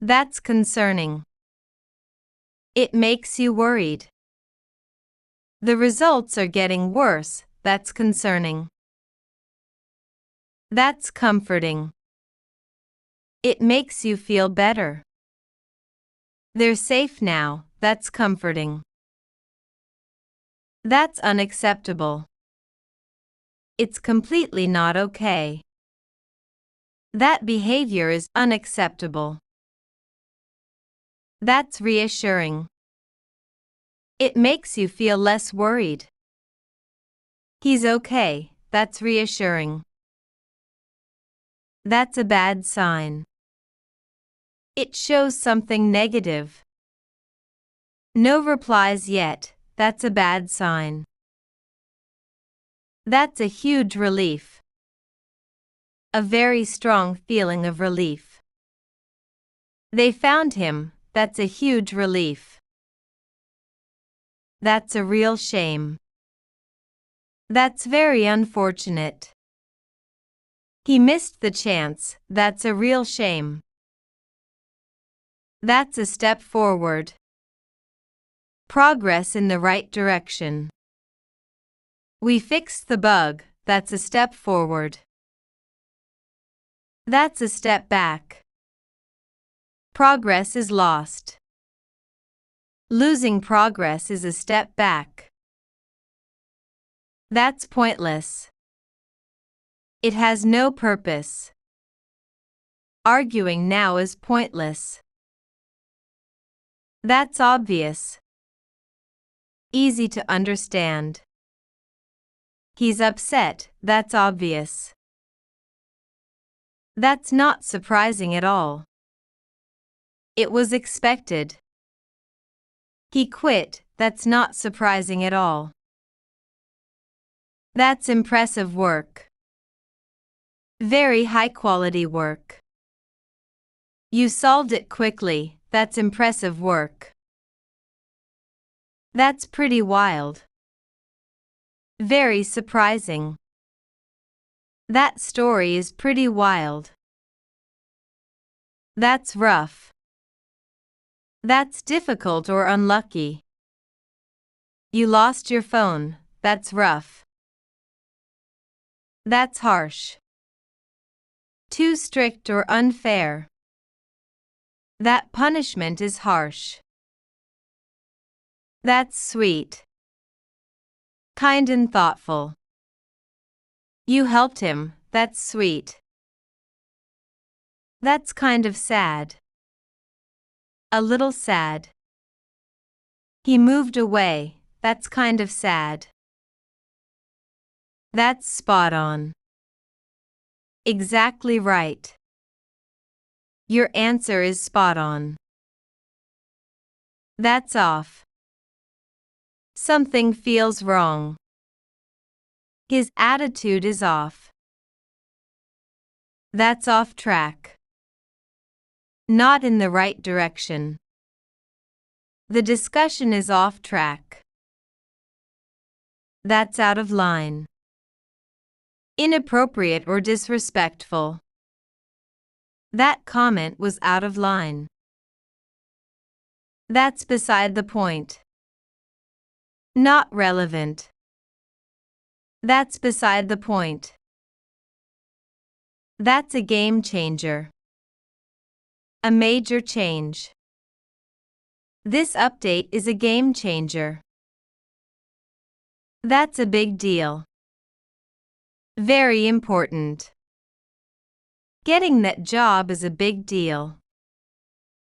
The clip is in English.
That's concerning. It makes you worried. The results are getting worse. That's concerning. That's comforting. It makes you feel better. They're safe now. That's comforting. That's unacceptable. It's completely not okay. That behavior is unacceptable. That's reassuring. It makes you feel less worried. He's okay. That's reassuring. That's a bad sign. It shows something negative. No replies yet. That's a bad sign. That's a huge relief. A very strong feeling of relief. They found him. That's a huge relief. That's a real shame. That's very unfortunate. He missed the chance. That's a real shame. That's a step forward. Progress in the right direction. We fixed the bug. That's a step forward. That's a step back. Progress is lost. Losing progress is a step back. That's pointless. It has no purpose. Arguing now is pointless. That's obvious. Easy to understand. He's upset. That's obvious. That's not surprising at all. It was expected. He quit. That's not surprising at all. That's impressive work. Very high-quality work. You solved it quickly. That's impressive work. That's pretty wild. Very surprising. That story is pretty wild. That's rough. That's difficult or unlucky. You lost your phone. That's rough. That's harsh. Too strict or unfair. That punishment is harsh. That's sweet. Kind and thoughtful. You helped him. That's sweet. That's kind of sad. A little sad. He moved away. That's kind of sad. That's spot on. Exactly right. Your answer is spot on. That's off. Something feels wrong. His attitude is off. That's off track. Not in the right direction. The discussion is off track. That's out of line. Inappropriate or disrespectful. That comment was out of line. That's beside the point. Not relevant. That's beside the point. That's a game changer. A major change. This update is a game changer. That's a big deal. Very important. Getting that job is a big deal.